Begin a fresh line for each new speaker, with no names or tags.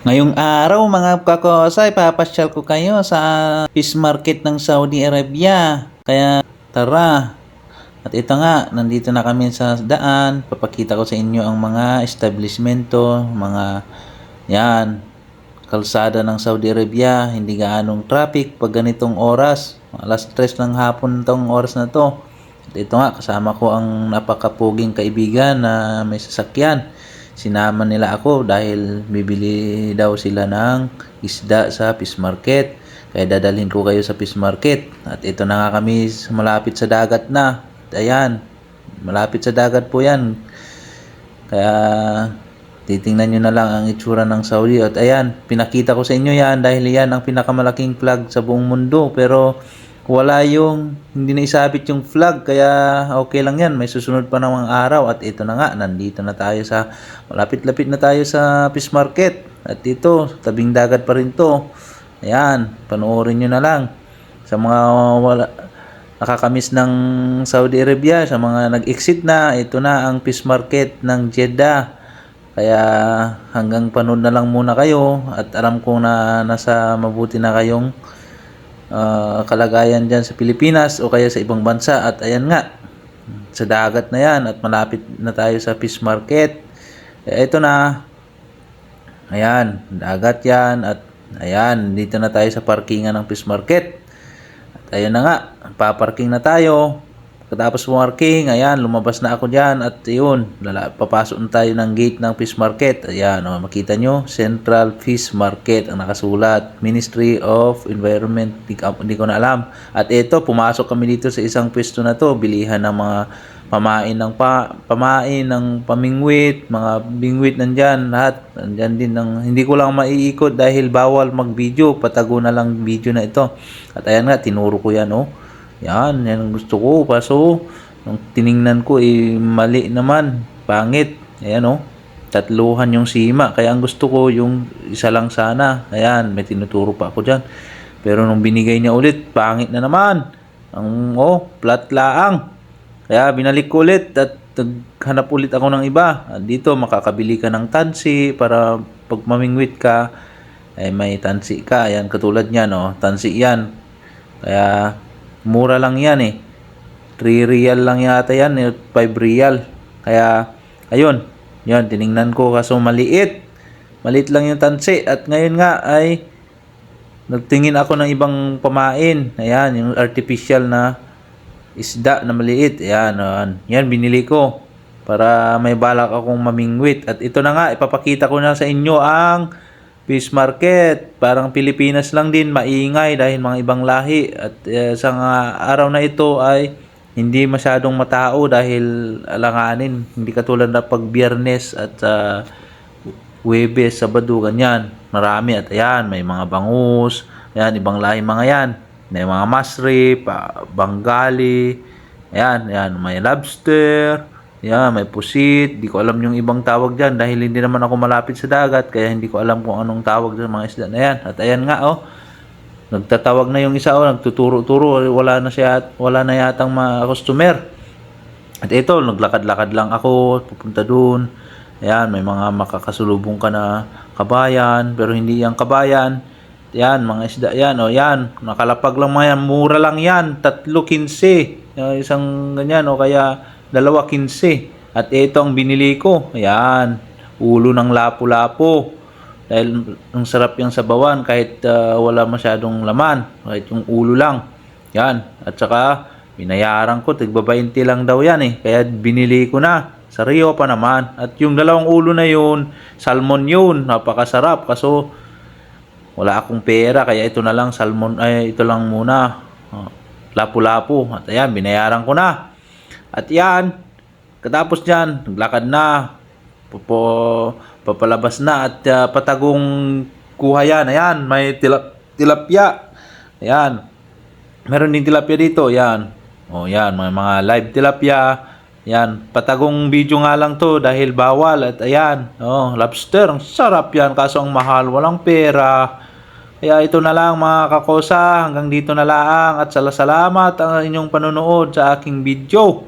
Ngayong araw mga kakosay, papasyal ko kayo sa fish market ng Saudi Arabia. Kaya tara. At ito nga, nandito na kami sa daan. Papakita ko sa inyo ang mga establishmento, mga yan, kalsada ng Saudi Arabia. Hindi gaanong traffic pag ganitong oras. Alas 3 ng hapon tong oras na to. At ito nga, kasama ko ang napakapuging kaibigan na may sasakyan. Sinama nila ako dahil bibili daw sila ng isda sa fish market. Kaya dadalhin ko kayo sa fish market. At ito na nga kami malapit sa dagat na. Ayan, malapit sa dagat po yan. Kaya titingnan nyo na lang ang itsura ng Saudi. At ayan, pinakita ko sa inyo yan dahil yan ang pinakamalaking flag sa buong mundo. Pero wala yung, hindi na isabit yung flag, kaya okay lang yan, may susunod pa namang araw. At ito na nga, nandito na tayo sa, malapit-lapit na tayo sa fish market. At ito, tabing dagat pa rin to. Ayan, panoorin nyo na lang. Sa mga nakakamiss ng Saudi Arabia, sa mga nag-exit na, ito na ang fish market ng Jeddah. Kaya hanggang panood na lang muna kayo, at alam ko na nasa mabuti na kayong kalagayan dyan sa Pilipinas o kaya sa ibang bansa. At ayan nga, sa dagat na yan at malapit na tayo sa fish market. Ito na, ayan, dagat yan. At ayan, dito na tayo sa parkingan ng fish market. At ayan na nga, paparking na tayo. Katapos parking, ayan, lumabas na ako dyan. At yun, papasok na tayo ng gate ng fish market. Ayan, makita nyo, Central Fish Market ang nakasulat. Ministry of Environment, hindi ko na alam. At ito, pumasok kami dito sa isang pwesto na to. Bilihan ng mga pamain ng pamingwit, mga bingwit nandyan, lahat. Nandyan din hindi ko lang maiikot dahil bawal mag-video. Patago na lang video na ito. At ayan nga, tinuro ko yan, oh. Yan ang gusto ko. Paso, nung tiningnan ko, mali naman. Pangit. Ayan, oh. Tatluhan yung sima. Kaya ang gusto ko, yung isa lang sana. Ayan, may tinuturo pa ako dyan. Pero nung binigay niya ulit, pangit na naman. Flat laang. Kaya binalik ko ulit at hanap ulit ako ng iba. At dito, makakabili ka ng tansi para pag mamingwit ka, may tansi ka. Ayan, katulad niyan, oh. Tansi yan. Kaya mura lang yan, 3 real lang yata yan, 5 real. Kaya ayun, yan, tiningnan ko kaso maliit lang yung tansi. At ngayon nga ay nagtingin ako ng ibang pamain. Ayan, yung artificial na isda na maliit. Ayan, yan binili ko para may balak akong mamingwit. At ito na nga, ipapakita ko na sa inyo ang fish market. Parang Pilipinas lang din, maingay dahil mga ibang lahi. At sa araw na ito ay hindi masyadong matao dahil alanganin. Hindi katulad na pag Biyernes at Huwebes, Sabado, ganyan. Marami. At ayan, may mga bangus. Ayan, ibang lahi mga yan. May mga masrip, Bengali. Ayan, may lobster. Yan, may pusit. Di ko alam yung ibang tawag dyan dahil hindi naman ako malapit sa dagat. Kaya hindi ko alam kung anong tawag dyan mga isda na yan. At ayan nga, oh. Nagtatawag na yung isa, oh. Nagtuturo-turo. Wala na yatang mga customer. At ito, naglakad-lakad lang ako. Pupunta dun. Ayan, may mga makakasulubong ka na kabayan. Pero hindi yung kabayan. Yan, mga isda yan. O yan, nakalapag lang mga yan. Mura lang yan. 3.15. Isang ganyan, o kaya 2.15. At ito ang binili ko. Ayan, ulo ng lapu-lapu. Dahil ang sarap yung sabawan kahit wala masyadong laman. Kahit yung ulo lang. Yan. At saka, binayaran ko. Tigba 20 lang daw yan, Kaya binili ko na. Sa Rio pa naman. At yung 2 ulo na yun, salmon yun. Napakasarap. Kaso, wala akong pera. Kaya ito na lang, salmon. Ito lang muna. Lapu-lapu. At ayan, binayaran ko na. At yan, katapos dyan, naglakad na, papalabas na at patagong kuha yan. Ayan, may tilapia. Ayan, meron din tilapia dito. Ayan, yan, may mga live tilapia. Ayan, patagong video nga lang to dahil bawal. At ayan, lobster, ang sarap yan, kaso ang mahal, walang pera. Kaya ito na lang mga kakosa, hanggang dito na lang at salamat ang inyong panonood sa aking video.